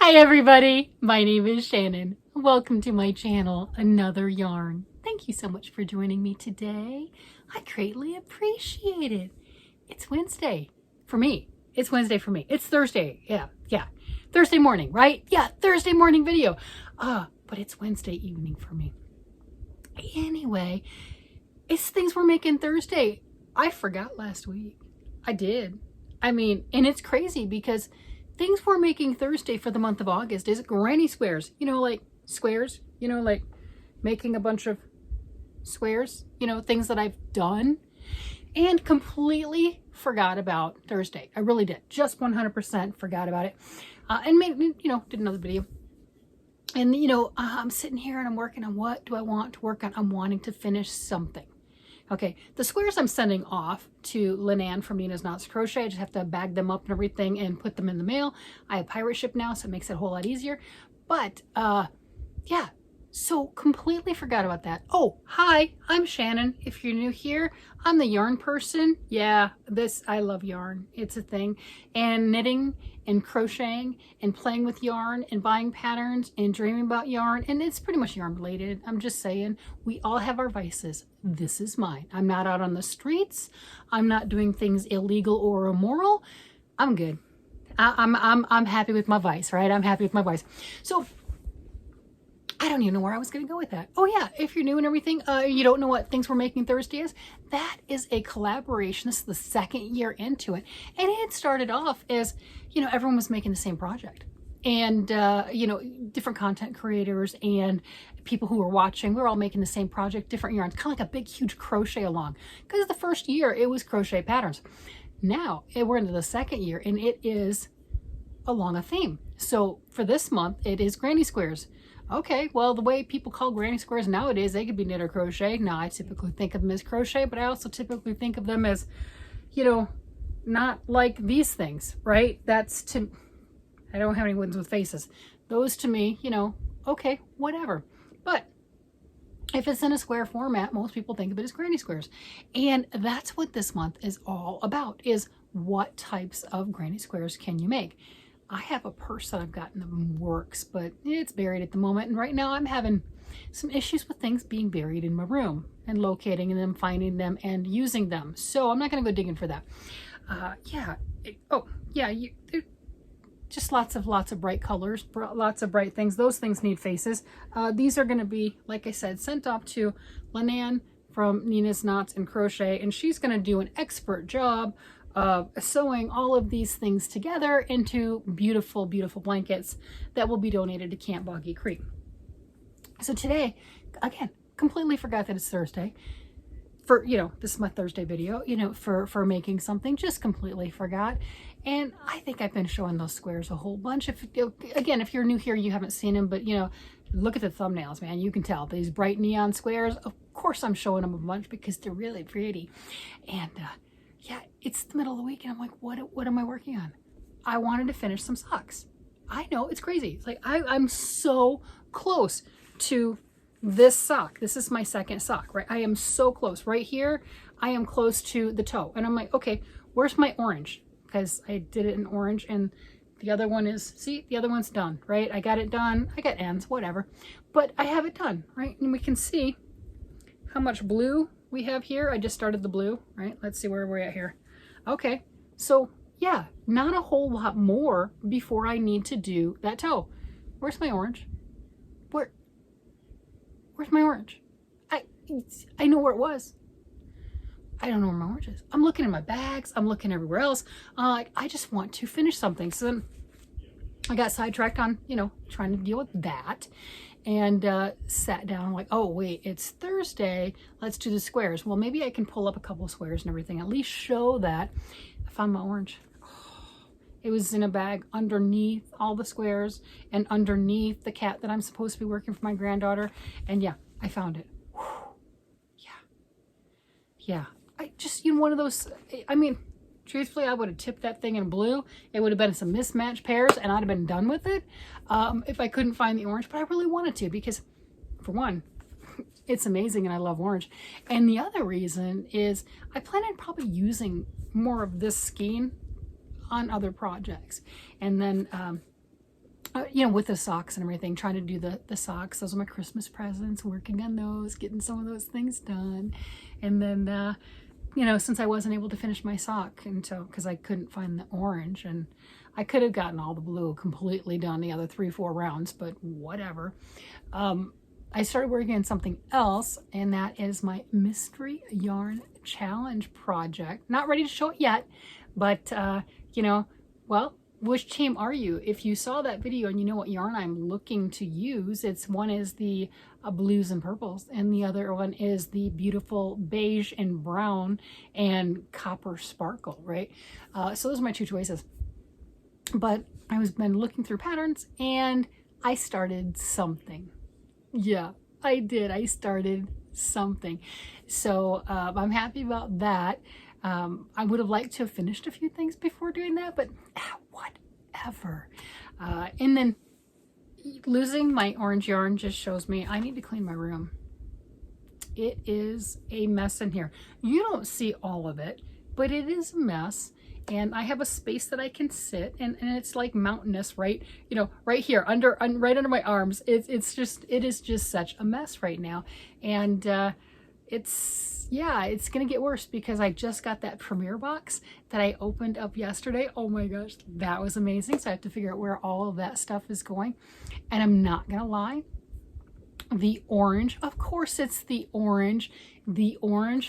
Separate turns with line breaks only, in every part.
Hi everybody, my name is Shannon. Welcome to my channel, Another Yarn. Thank you so much for joining me today. I greatly appreciate it. It's Wednesday for me. It's Wednesday for me. It's Thursday. Yeah. Thursday morning, right? Yeah, Thursday morning video. But it's Wednesday evening for me. Anyway, it's things we're making Thursday. I forgot last week. I did. And it's crazy because things we're making Thursday for the month of August is granny squares. Like squares, like making a bunch of squares, things that I've done, and completely forgot about Thursday. I really did. Just 100% forgot about it. And maybe, did another video. And, I'm sitting here and I'm working on what do I want to work on? I'm wanting to finish something. Okay, the squares I'm sending off to Lynn from Nina's Knots Crochet. I just have to bag them up and everything and put them in the mail. I have pirate ship now, so it makes it a whole lot easier. But, yeah, so completely forgot about that. Oh, hi, I'm Shannon. If you're new here, I'm the yarn person. Yeah, I love yarn. It's a thing. And knitting and crocheting and playing with yarn and buying patterns and dreaming about yarn. And it's pretty much yarn related. I'm just saying, we all have our vices. This is mine. I'm not out on the streets. I'm not doing things illegal or immoral. I'm good. I'm happy with my vice, right? I'm happy with my vice. So I don't even know where I was going to go with that. Oh yeah, if you're new and everything, you don't know what Things We're Making Thursday is, that is a collaboration. This is the second year into it. And it started off as, everyone was making the same project. And, different content creators and people who were watching, we were all making the same project, different yarns, kind of like a big, huge crochet along. Because the first year, it was crochet patterns. Now, we're into the second year, and it is along a theme. So for this month, it is granny squares. Okay, well, the way people call granny squares nowadays, they could be knit or crochet. Now, I typically think of them as crochet, but I also typically think of them as, not like these things, right? I don't have any ones with faces. Those to me, okay, whatever. But if it's in a square format, most people think of it as granny squares. And that's what this month is all about, is what types of granny squares can you make? I have a purse that I've got in the works, but it's buried at the moment. And right now I'm having some issues with things being buried in my room and locating them, finding them, and using them. So I'm not going to go digging for that. Just lots of bright colors, lots of bright things. Those things need faces. These are going to be, like I said, sent off to Lynn from Nina's Knots and Crochet, and she's going to do an expert job of sewing all of these things together into beautiful, beautiful blankets that will be donated to Camp Boggy Creek. So today, again, completely forgot that it's Thursday. This is my Thursday video, for making something, just completely forgot. And I think I've been showing those squares a whole bunch. If you're new here, you haven't seen them, but look at the thumbnails, man. You can tell these bright neon squares. Of course I'm showing them a bunch because they're really pretty. And yeah, it's the middle of the week and I'm like, what am I working on? I wanted to finish some socks. I know, it's crazy. It's like I'm so close to this sock. This is my second sock, right? I am so close. Right here, I am close to the toe. And I'm like, okay, where's my orange? Because I did it in orange and the other one is, see, the other one's done, right? I got it done. I got ends, whatever. But I have it done, right? And we can see how much blue we have here. I just started the blue, right? Let's see where we're at here. Okay, so yeah, not a whole lot more before I need to do that toe. Where's my orange? Where's my orange? I know where it was. I don't know where my orange is. I'm looking in my bags. I'm looking everywhere else. I just want to finish something. So then I got sidetracked on, trying to deal with that. And sat down like, oh wait, it's Thursday, let's do the squares. Well, maybe I can pull up a couple of squares and everything, at least show that I found my orange. It was in a bag underneath all the squares and underneath the cat that I'm supposed to be working for my granddaughter. And yeah, I found it. Whew. Yeah, I just, one of those, truthfully, I would have tipped that thing in blue. It would have been some mismatched pairs and I'd have been done with it if I couldn't find the orange. But I really wanted to because, for one, it's amazing and I love orange. And the other reason is I plan on probably using more of this skein on other projects. And then you know, with the socks and everything, trying to do the socks. Those are my Christmas presents, working on those, getting some of those things done. And then, you know, since I wasn't able to finish my sock until, because I couldn't find the orange, and I could have gotten all the blue completely done the other 3-4 rounds, but whatever. I started working on something else, and that is my mystery yarn challenge project. Not ready to show it yet, but you know, well, which team are you? If you saw that video and you know what yarn I'm looking to use, it's one is the blues and purples, and the other one is the beautiful beige and brown and copper sparkle, right? So those are my two choices. But I was been looking through patterns, and I started something. Yeah, I did. I started something. So I'm happy about that. I would have liked to have finished a few things before doing that, but whatever. And then losing my orange yarn just shows me I need to clean my room. It is a mess in here. You don't see all of it, but it is a mess. And I have a space that I can sit, and it's like mountainous, right? You know, right here, right under my arms. It is just such a mess right now. And it's gonna get worse because I just got that Premier box that I opened up yesterday. Oh my gosh, that was amazing. So I have to figure out where all of that stuff is going. And I'm not gonna lie, the orange, of course it's the orange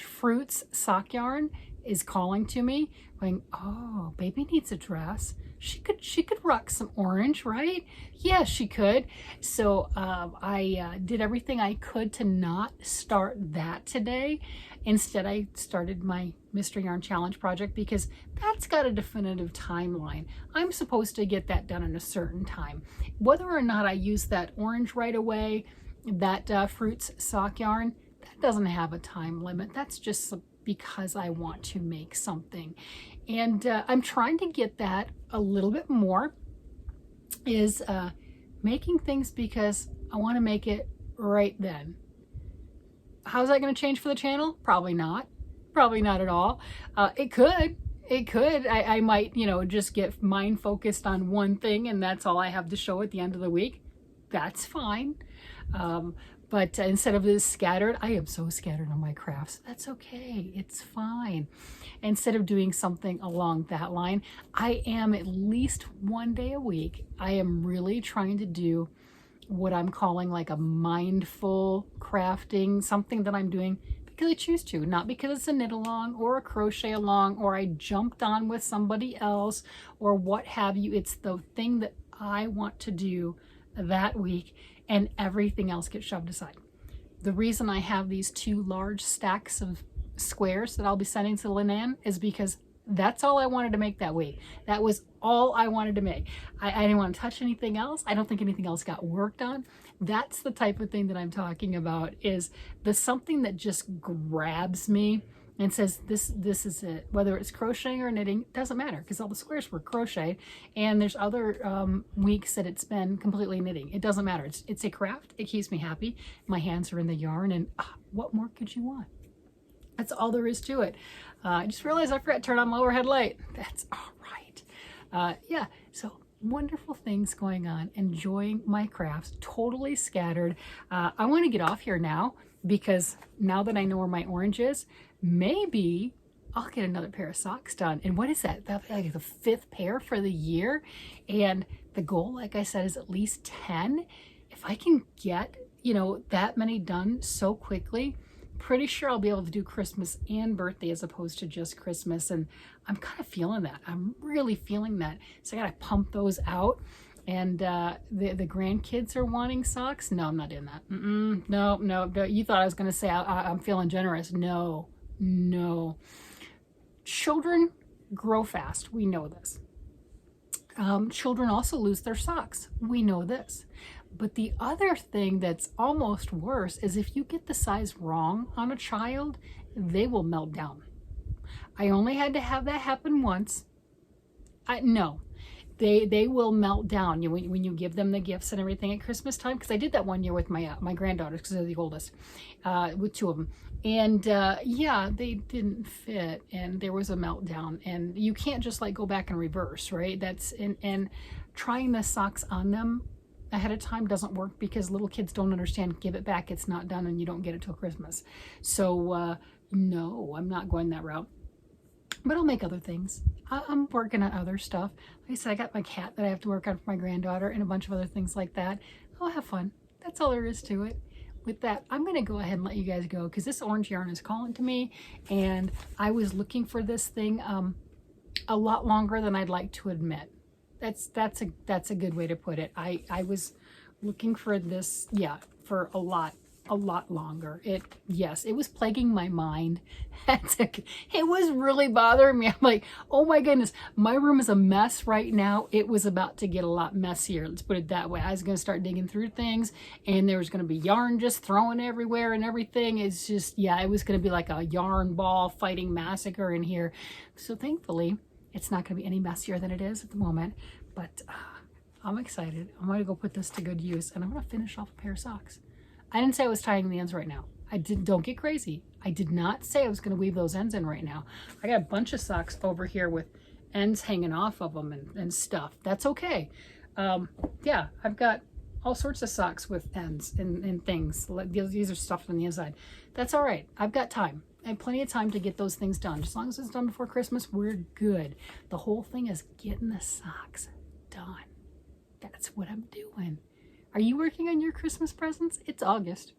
fruits sock yarn is calling to me, going, oh, baby needs a dress. She could rock some orange, right? Yeah, she could. So I did everything I could to not start that today. Instead, I started my Mystery Yarn Challenge project because that's got a definitive timeline. I'm supposed to get that done in a certain time. Whether or not I use that orange right away, that fruits sock yarn, that doesn't have a time limit. That's just because I want to make something. And I'm trying to get that a little bit more, is making things because I want to make it right then. How's that going to change for the channel? Probably not. Probably not at all. It could. It could. I might, you know, just get mind focused on one thing and that's all I have to show at the end of the week. That's fine. But instead of this scattered, I am so scattered on my crafts. That's okay. It's fine. Instead of doing something along that line, I am at least one day a week. I am really trying to do what I'm calling like a mindful crafting, something that I'm doing because I choose to, not because it's a knit along or a crochet along or I jumped on with somebody else or what have you. It's the thing that I want to do that week, and everything else gets shoved aside. The reason I have these 2 large stacks of squares that I'll be sending to Lynn is because that's all I wanted to make that week. That was all I wanted to make. I didn't want to touch anything else. I don't think anything else got worked on. That's the type of thing that I'm talking about, is the something that just grabs me and says, this is it. Whether it's crocheting or knitting, doesn't matter because all the squares were crocheted, and there's other weeks that it's been completely knitting. It doesn't matter. It's a craft. It keeps me happy. My hands are in the yarn, and what more could you want? That's all there is to it. I just realized I forgot to turn on my overhead light. That's all right. Yeah, so wonderful things going on. Enjoying my crafts. Totally scattered. I want to get off here now because now that I know where my orange is, maybe I'll get another pair of socks done. And what is that? That's like the 5th pair for the year. And the goal, like I said, is at least 10. If I can get, you know, that many done so quickly, pretty sure I'll be able to do Christmas and birthday as opposed to just Christmas. And I'm kind of feeling that. I'm really feeling that. So I got to pump those out. And the grandkids are wanting socks. No, I'm not doing that. No. You thought I was going to say I'm feeling generous. No. Children grow fast. We know this. Children also lose their socks. We know this. But the other thing that's almost worse is if you get the size wrong on a child, they will melt down. I only had to have that happen once. No. they will melt down when you give them the gifts and everything at Christmas time. Because I did that one year with my granddaughters, because they're the oldest, with two of them. And yeah, they didn't fit, and there was a meltdown. And you can't just like go back and reverse, right? And trying the socks on them ahead of time doesn't work, because little kids don't understand. Give it back, it's not done, and you don't get it till Christmas. So no, I'm not going that route. But I'll make other things. I'm working on other stuff. Like I said, I got my cat that I have to work on for my granddaughter, and a bunch of other things like that. I'll have fun. That's all there is to it. With that, I'm going to go ahead and let you guys go, because this orange yarn is calling to me, and I was looking for this thing a lot longer than I'd like to admit. That's a good way to put it. I was looking for this, yeah, for a lot longer. Yes, it was plaguing my mind. It was really bothering me. I'm like, oh my goodness, my room is a mess right now. It was about to get a lot messier, let's put it that way. I was going to start digging through things, and there was going to be yarn just thrown everywhere and everything. It's just, yeah, it was going to be like a yarn ball fighting massacre in here. So thankfully, it's not going to be any messier than it is at the moment. But I'm excited. I'm going to go put this to good use, and I'm going to finish off a pair of socks. I didn't say I was tying the ends right now. Don't get crazy. I did not say I was going to weave those ends in right now. I got a bunch of socks over here with ends hanging off of them and stuff. That's okay. Yeah, I've got all sorts of socks with ends and things. These are stuffed on the inside. That's all right. I've got time. I have plenty of time to get those things done. As long as it's done before Christmas, we're good. The whole thing is getting the socks done. That's what I'm doing. Are you working on your Christmas presents? It's August.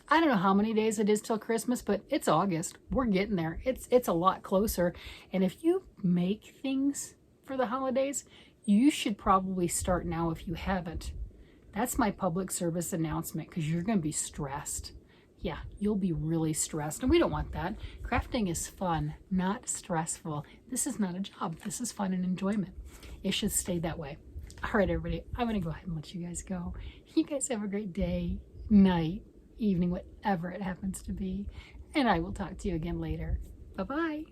I don't know how many days it is till Christmas, but it's August. We're getting there. It's a lot closer. And if you make things for the holidays, you should probably start now if you haven't. That's my public service announcement, because you're going to be stressed. Yeah, you'll be really stressed. And we don't want that. Crafting is fun, not stressful. This is not a job. This is fun and enjoyment. It should stay that way. All right, everybody, I'm going to go ahead and let you guys go. You guys have a great day, night, evening, whatever it happens to be. And I will talk to you again later. Bye-bye.